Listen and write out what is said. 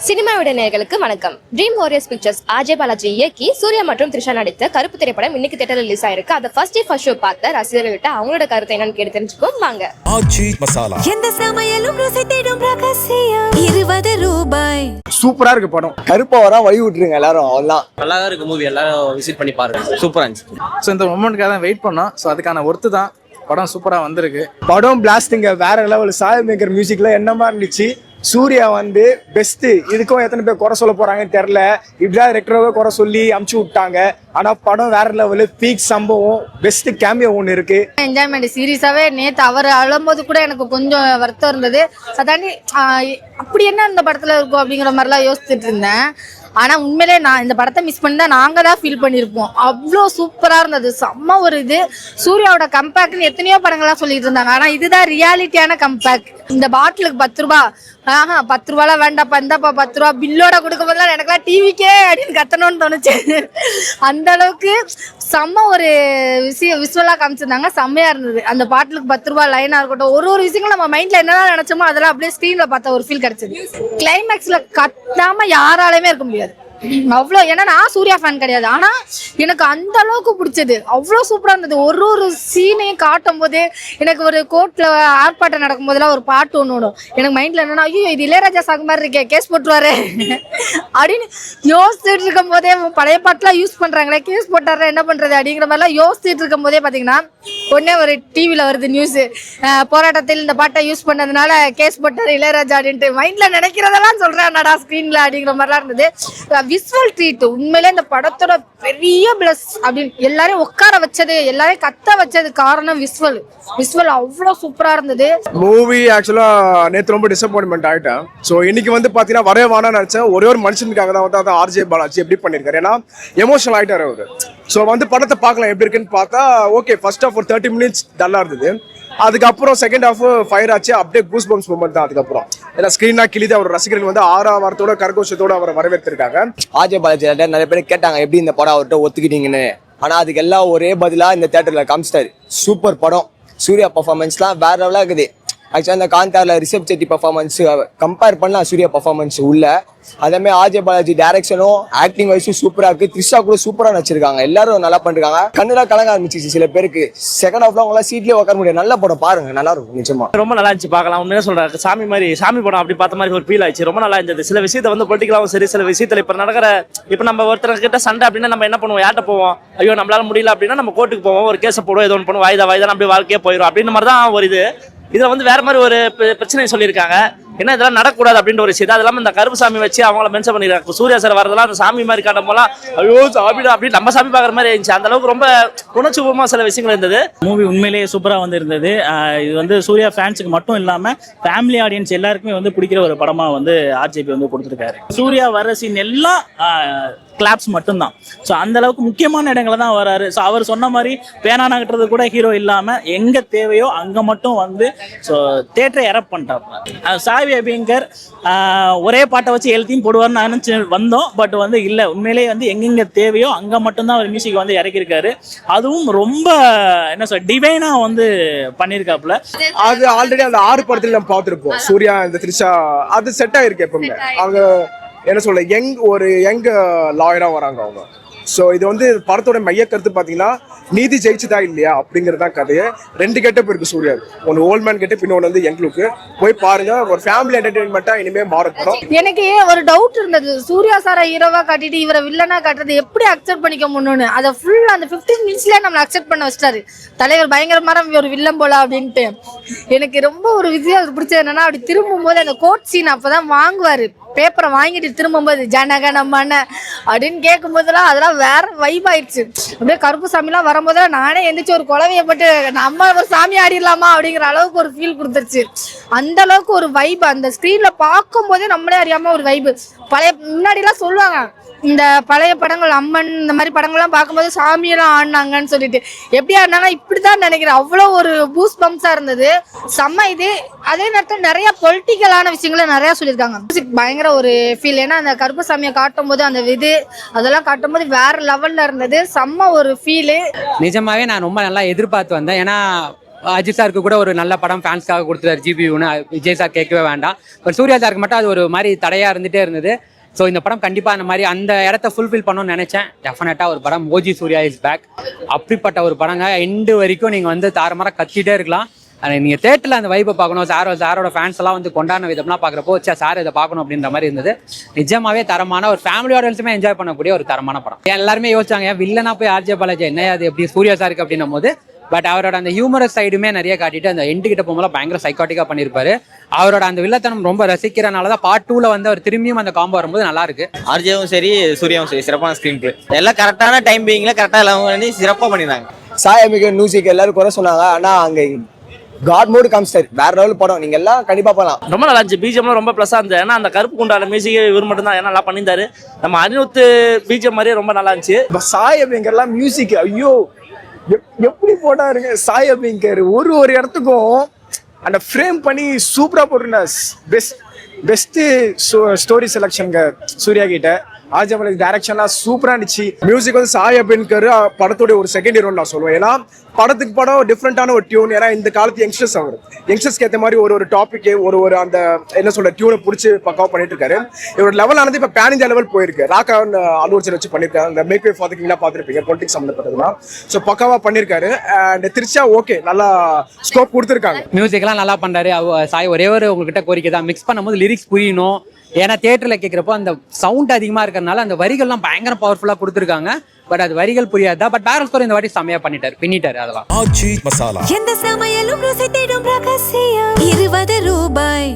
சினிமாவிட நேயர்களுக்கு வணக்கம். Dream warriors pictures RJ Balaji இயக்கி சூர்யா மற்றும் த்ரிஷா நடித்த கருப்பு திரைப்படம் இன்னைக்கு தியேட்டர்ல ரிலீஸ் ஆயிருக்கு. அதை ஃபர்ஸ்ட் ஷோ பார்த்த ரசிகர்கள்ட்ட அவங்களோட கருத்தை என்னன்னு கேட்டு தெரிஞ்சுக்கோம் வாங்க. ஆச்சி மசாலா எந்த சமையலும் ருசி தேடும் ரகசியம் 20 ரூபாய். சூப்பரா இருக்கு படம். கருப்பா வரா வழி விட்டுருங்க எல்லாரும். அவ்வளவுதான். நல்லா தான் இருக்கு மூவி. எல்லாரும் விசிட் பண்ணி பாருங்க. சூப்பரா இருந்துச்சு. ஸோ இந்த மொமெண்ட்காக தான் வெயிட் பண்ணோம். ஸோ அதுக்கான ஒர்த்து தான். படம் சூப்பரா வந்திருக்கு. படம் பிளாஸ்டிங்க வேற லெவல். சாய் மேக்கர் மியூசிக்ல என்னமா இருந்துச்சு. சூர்யா வந்து பெஸ்ட். இதுக்கும் எத்தனை பேர் குறை சொல்ல போறாங்கன்னு தெரியல. இப்படிதான் ரெக்டராக குறை சொல்லி அமுச்சு விட்டாங்க. ஆனா படம் வேற லெவலு. பீக் சம்பவம் பெஸ்ட் கேமியோ ஒன்று இருக்கு. என்ஜாய்மெண்ட் சீரியஸாவே. நேத்து அவர் அழும்போது கூட எனக்கு கொஞ்சம் வருத்தம் இருந்தது. அதாண்டி அப்படி என்ன இந்த படத்துல இருக்கும் அப்படிங்கிற மாதிரிலாம் யோசிச்சுட்டு இருந்தேன். ஆனா உண்மையிலே நான் இந்த படத்தை மிஸ் பண்ணி தான் நாங்க தான் ஃபீல் பண்ணியிருப்போம். அவ்வளோ சூப்பரா இருந்தது. செம்ம ஒரு இது. சூர்யாவோட கம்பேக்னு எத்தனையோ படங்கள்லாம் சொல்லிட்டு இருந்தாங்க. ஆனா இதுதான் ரியாலிட்டியான கம்பேக். இந்த பாட்டிலுக்கு 10 ரூபா, 10 ரூபாலாம் வேண்டாப்பா, இந்தாப்பா 10 ரூபா பில்லோட கொடுக்கும் போதுலாம் எனக்குலாம் டிவிக்கே அப்படின்னு கத்தணும்னு தோணுச்சு. அந்த அளவுக்கு செம்ம ஒரு விஷுவலா காமிச்சிருந்தாங்க. செம்மையா இருந்தது. அந்த பாட்டிலுக்கு 10 ரூபா லைனா இருக்கட்டும், ஒரு விஷயங்களும் நம்ம மைண்ட்ல என்னெல்லாம் நினைச்சோமோ அதெல்லாம் அப்படியே ஸ்கிரீன்ல பார்த்த ஒரு ஃபீல் கிடைச்சது. கிளைமேக்ஸ்ல கத்தாம யாராலையுமே இருக்க முடியாது. அவ்வளோ. ஏன்னா நான் சூர்யா ஃபேன் கிடையாது. ஆனா எனக்கு அந்த அளவுக்கு பிடிச்சது. அவ்வளோ சூப்பரா இருந்தது. ஒரு சீனையும் காட்டும் போதே எனக்கு ஒரு கோர்ட்ல ஆர்ப்பாட்டம் நடக்கும் போதெல்லாம் ஒரு பாட்டு ஒன்று வரும். எனக்கு மைண்ட்ல என்னன்னா, ஐயோ இது இளையராஜா சாங் மாதிரி இருக்கே, கேஸ் போட்டுருவாரு அப்படின்னு யோசிச்சுட்டு இருக்கும் போதே பழைய பாட்டுலாம் யூஸ் பண்றாங்களே, கேஸ் போட்டாரு என்ன பண்றது அப்படிங்கிற மாதிரிலாம் யோசிச்சுட்டு இருக்கும் போதே பாத்தீங்கன்னா உடனே ஒரு டிவில வருது நியூஸ், போராட்டத்தில் இந்த பாட்டை யூஸ் பண்ணதுனால கேஸ் போட்டாரு இளையராஜா அப்படின்ட்டு. மைண்ட்ல நினைக்கிறதெல்லாம் சொல்றேன் நடா ஸ்கிரீன்ல அப்படிங்கிற மாதிரிலாம் இருந்தது. விசுவல் ட்ரீட் உண்மையிலே இந்த படத்தோட பெரிய பிளஸ் அப்படின்னு எல்லாரையும் உட்கார வச்சது, எல்லாரையும் கத்த வச்சது காரணம் விசுவல் அவ்வளோ சூப்பரா இருந்தது. மூவி ஆக்சுவலா நேற்று ரொம்ப டிசப்பாயின்மெண்ட் ஆயிட்டேன். ஸோ இன்னைக்கு வந்து பாத்தீங்கன்னா வரவே வேணாம்னு நினைச்சேன். ஒரே ஒரு மனுஷனுக்காக தான் வந்து ஆர்ஜே பாலாஜி எப்படி பண்ணிருக்காரு. ஏன்னா எமோஷனல் ஆயிட்டாரு அவரு. ஸோ வந்து படத்தை பார்க்கலாம் எப்படி இருக்குன்னு பார்த்தா ஓகே. ஃபர்ஸ்ட் ஹாஃப் ஒரு 30 மினிட்ஸ் டல்லா இருந்தது. அதுக்கப்புறம் செகண்ட் ஹாஃப் ஃபயர் ஆச்சு. அப்படியே கூஸ் பம்ஸ் மூமெண்ட் தான். அதுக்கப்புறம் ஏன்னா ஸ்கிரீனா கிழிது. அவர் ரசிகர்கள் வந்து ஆறாவாரத்தோட கரகோஷத்தோட அவரை வரவேற்றிருக்காங்க. ஆர்ஜே பாலாஜி நிறைய பேர் கேட்டாங்க எப்படி இந்த படம் அவர்கிட்ட ஒத்துக்கிட்டீங்கன்னு. ஆனா அதுக்கு எல்லாம் ஒரே பதிலா இந்த தியேட்டர்ல காமிச்சிட்டாரு. சூப்பர் படம். சூர்யா பர்ஃபார்மன்ஸ்லாம் வேற லெவலா இருக்குது. ஆக்சுவலா இந்த காந்தாரில் ரிஷப் செட்டி பர்ஃபார்மன்ஸ் கம்பேர் பண்ணலாம் சூர்யா பர்ஃபார்மன்ஸ் உள்ள. அதேமாதிரி ஆர்ஜே பாலாஜி டைரக்ஷனும் ஆக்டிங் வைஸும் சூப்பரா இருக்கு. த்ரிஷா கூட சூப்பரா நடிச்சிருக்காங்க. எல்லாரும் நல்லா பண்ணிருக்காங்க. கண்ணுலாம் கலங்க ஆரம்பிச்சிச்சு சில பேருக்கு. செகண்ட் ஹாஃப்ல அவங்களாம் சீட்லயே உட்கார முடியாது. நல்ல படம் பாருங்க, நல்லா இருக்கும் நிச்சயமா. ரொம்ப நல்லா இருந்துச்சு பார்க்கலாம். உண்மையா சொல்றாரு. சாமி படம் அப்படி பார்த்த மாதிரி ஒரு ஃபீல் ஆயிடுச்சு. ரொம்ப நல்லா இருந்தது. சில விஷயத்தை வந்து பொலிட்டிக்கலாவும் சரி, சில விஷயத்துல இப்ப நம்ம ஒருத்தர்கிட்ட சண்டை அப்படின்னா நம்ம என்ன பண்ணுவோம், யார்கிட்ட போவோம், ஐயோ நம்மளால முடியல அப்படின்னா நம்ம கோர்ட்டுக்கு போவோம், ஒரு கேஸை போடுவோம், ஏதோ ஒன்று பண்ணுவோம், வாய்தா அப்படி வாழ்க்கையே போயிடும் அப்படின்ற மாதிரி தான் ஒரு இது. இதுல வந்து வேற மாதிரி ஒரு பிரச்சனை சொல்லியிருக்காங்க. என்ன இதெல்லாம் நடக்கூடாது அப்படின்ற ஒரு விஷயம். அதெல்லாம் இந்த கருப்பு சாமி வச்சு அவங்கள மென்ஷன் பண்ணிருக்காங்க. சூர்யா சார் வரதெல்லாம் அந்த சாமி மாதிரி காட்டும் போலாம் ஐயோ சாமிடா அப்படின்னு நம்ம சாமி பாக்குற மாதிரி இருந்துச்சு. அந்த அளவுக்கு ரொம்ப உணர்ச்சிபூர்வமா சில விஷயங்கள் இருந்தது. மூவி உண்மையிலேயே சூப்பரா வந்து இருந்தது. இது வந்து சூர்யா ஃபேன்ஸுக்கு மட்டும் இல்லாம ஃபேமிலி ஆடியன்ஸ் எல்லாருக்குமே வந்து பிடிக்கிற ஒரு படமா வந்து ஆர்ஜேபி வந்து கொடுத்துருக்காரு. சூர்யா வர சீன் எல்லாம் கிளாப்ஸ் மட்டும்தான். ஸோ அந்த அளவுக்கு முக்கியமான இடங்களை தான் வராரு. ஸோ அவர் சொன்ன மாதிரி பேனா நகட்டுறது கூட ஹீரோ இல்லாம எங்க தேவையோ அங்க மட்டும் வந்து ஸோ தியேட்டரை எரப்ட் பண்ணிட்டாங்க. சாவி அபியங்கர் ஒரே பாட்டை வச்சு எழுத்தையும் போடுவார்னு நினைச்சு வந்தோம். பட் வந்து இல்லை, உண்மையிலேயே வந்து எங்கெங்க தேவையோ அங்க மட்டும்தான் அவர் மியூசிக் வந்து இறக்கியிருக்காரு. அதுவும் ரொம்ப என்ன சொல் டிவைனா வந்து பண்ணியிருக்காப்புல. அது ஆல்ரெடி அந்த 6 படத்துல நம்ம பார்த்துருப்போம். சூர்யா இந்த த்ரிஷா அது செட் ஆயிருக்கு. எப்பவுமே அவங்க என்ன சொல்ல ஒரு யங் லாயரா வராங்க அவங்க. ஸோ இது வந்து படத்தோட மைய கருத்து பார்த்தீங்கன்னா நீதி ஜெயிச்சுதா இல்லையா அப்படிங்கிறதான் கதையை. 2 கெட்டப் இருக்கு சூர்யா. ஒன்று ஓல்ட் மேன் கெட்டப், இன்னொன்று வந்து எங்களுக்கு போய் பாருங்க. ஒரு ஃபேமிலி என்டர்டெயின்மெண்ட்டா இனிமே மாறப்படும். எனக்கு ஒரு டவுட் இருந்தது. சூர்யா சாரை ஹீரோவா காட்டிட்டு இவரை வில்லனா காட்டுறது எப்படி அக்செப்ட் பண்ணிக்க முடியும்னு. அதை ஃபுல் அந்த 15 மினிட்ஸ்ல நம்மளை அக்செப்ட் பண்ண வச்சிட்டாரு. தலைவர் பயங்கரமான ஒரு வில்லன் போல அப்படின்ட்டு. எனக்கு ரொம்ப ஒரு விஷயம் பிடிச்சது என்னன்னா, அப்படி திரும்பும் போது அந்த கோட் சீன் அப்பதான் வாங்குவாரு. பேப்பரை வாங்கிட்டு திரும்பும்போது ஜனகணமான அப்படின்னு கேட்கும் போதெல்லாம் அதெல்லாம் வேற வைப் ஆயிடுச்சு. அப்படியே கருப்பு சாமிலாம் வரும்போதெல்லாம் நானே எந்திரிச்சு ஒரு குலவையை போட்டு நம்ம ஒரு சாமி ஆடிடலாமா அப்படிங்கிற அளவுக்கு ஒரு ஃபீல் கொடுத்துருச்சு. அந்த அளவுக்கு ஒரு வைப் அந்த ஸ்கிரீன்ல பார்க்கும் போதே நம்மளே அறியாம ஒரு வைப். பழைய முன்னாடிலாம் சொல்லுவாங்க இந்த பழைய படங்கள் அம்மன் இந்த மாதிரி படங்கள்லாம் பார்க்கும்போது சாமியெல்லாம் ஆடினாங்கன்னு சொல்லிட்டு. எப்படி ஆடினாங்க இப்படிதான் நினைக்கிறேன். அவ்வளோ ஒரு பூஸ் பம்ப்ஸா இருந்தது. செம்ம இது. அதே நேரத்தில் நிறைய பொலிட்டிக்கலான விஷயங்களை நிறைய சொல்லியிருக்காங்க. பயங்கர ஒரு ஃபீல். ஏன்னா அந்த கருப்பு சாமியை காட்டும் போது அந்த இது அதெல்லாம் காட்டும் போது வேற லெவல்ல இருந்தது. செம்ம ஒரு ஃபீலு. நிஜமாவே நான் ரொம்ப நல்லா எதிர்பார்த்து வந்தேன். ஏன்னா அஜித் சாருக்கு கூட ஒரு நல்ல படம் ஃபேன்ஸ்க்காக கொடுத்துருக்காரு ஜிபியூன்னு, விஜய் சார் கேட்கவே வேண்டாம். பட் சூர்யா சாருக்கு மட்டும் அது ஒரு மாதிரி தடையாக இருந்துகிட்டே இருந்தது. ஸோ இந்த படம் கண்டிப்பாக அந்த மாதிரி அந்த இடத்த ஃபுல்ஃபில் பண்ணணும்னு நினச்சேன். டெஃபினட்டாக ஒரு படம் ஓஜி சூர்யா இஸ் பேக். அப்படிப்பட்ட ஒரு படங்க எண்டு வரைக்கும் நீங்கள் வந்து தாறுமாறாக கத்திட்டே இருக்கலாம். நீங்கள் தேட்டரில் அந்த வைப்பை பார்க்கணும், சாரோட ஃபேன்ஸ் எல்லாம் வந்து கொண்டாடின விதம்லாம் பார்க்குறப்போ சார் இதை பார்க்கணும் அப்படின்ற மாதிரி இருந்தது. நிஜமாவே தரமான ஒரு ஃபேமிலி ஆடியன்ஸுமே என்ஜாய் பண்ணக்கூடிய ஒரு தரமான படம். எல்லாருமே யோசிச்சாங்க வில்லனா போய் ஆர்ஜே பாலாஜி என்ன அது எப்படி சூர்யா சாருக்கு அப்படின்னும் போது, பட் அவரோட அந்த ஹியூமரஸ் சைடுமே நிறைய காட்டிட்டு அந்த எண்டு கிட்ட போகும்போது பயங்கர சைக்காட்டிக்காக பண்ணியிருப்பாரு. அவரோட அந்த வில்லத்தனம் ரொம்ப ரசிக்கிறனால தான் பார்ட் 2ல வந்து அவர் திரும்பியும் அந்த காம்போ வரும்போது நல்லா இருக்கு. ஆர்ஜேவும் சரி சூர்யாவும் சரி சிறப்பான ஸ்க்ரீன் பிளே, எல்லாம் கரெக்டான டைம் பீயிங்ல கரெக்டாக எல்லாம் பண்ணி சிறப்பாக பண்ணியிருந்தாங்க. சாய் அபிகர் மியூசிக் எல்லாரும் குறை சொன்னாங்க, ஆனால் அங்கே காட் மோடு காமிச்சிட்டாரு. வேற லெவல் படம், நீங்க எல்லாம் கண்டிப்பா போகலாம். ரொம்ப நல்லா இருந்துச்சு. பிஜிஎம்லாம் ரொம்ப ப்ளஸ்ஸாக இருந்தது. ஏன்னா அந்த கருப்பு குண்டால மியூசிக் இவர் மட்டும் தான் நல்லா பண்ணியிருந்தாரு. நம்ம அனிருத் பிஜிஎம் மாதிரியே ரொம்ப நல்லா இருந்துச்சு. சாய் அபிங்கர்லாம் மியூசிக் ஐயோ எப்படி போட்டாருங்க. சாய் அபிங்கர் ஒரு இடத்துக்கும் அந்த ஃப்ரேம் பண்ணி சூப்பரா போட்டுருந்தார். பெஸ்ட் ஸ்டோரி செலெக்ஷனுங்க சூர்யா கிட்ட. ஆர்ஜே டைரக்ஷன்லாம் சூப்பரா இருந்துச்சு. மியூசிக் வந்து சாய் அபின்கர் படத்தோட ஒரு செகண்ட் ஹீரோன்னு நான் சொல்லுவேன். ஏன்னா படத்துக்கு படம் டிஃப்ரெண்டான ஒரு டியூன். ஏன்னா இந்த காலத்து யங்ஸ்டர்ஸ் யங்ஸ்டர்ஸ்க்கு ஏற்ற மாதிரி ஒரு டாபிக் ஒரு அந்த என்ன சொல்ற டியூனை பிடிச்சி பக்காவா பண்ணிட்டு இருக்காரு. இவரோட லெவல் ஆனது இப்போ பேன் இந்தியா லெவல் போயிருக்கு. ராக்கா அல்லு அர்ஜுன் வச்சு பண்ணிருக்காரு. அந்த மேக் வே ஃபாதர்க்கிங்லாம் பார்த்துருப்பீங்க, பொலிட்டிக்ஸ் சம்மந்தப்பட்டதுனா. ஸோ பக்காவா பண்ணிருக்காரு. அண்ட் திருச்சா ஓகே நல்லா ஸ்கோப் கொடுத்துருக்காங்க. மியூசிக்லாம் நல்லா பண்றாரு. சாய் ஒரே ஒரு உங்ககிட்ட கோரிக்கை தான், மிக்ஸ் பண்ணும்போது லிரிக்ஸ் புரியணும். ஏன்னா தியேட்டர்ல கேட்குறப்போ அந்த சவுண்ட் அதிகமா இருக்கிறதுனால அந்த வரிகள்லாம் பயங்கர பவர்ஃபுல்லா கொடுத்துருக்காங்க. பட் அது வரிகள் புரியாதா. பட் பேரல் ஸ்கோர் இந்த வாட்டி செமையா பின்னிட்டாரு. அதெல்லாம் எந்த சமையலும் ருசி தேடும் ரகசியம் 20 ரூபாய்.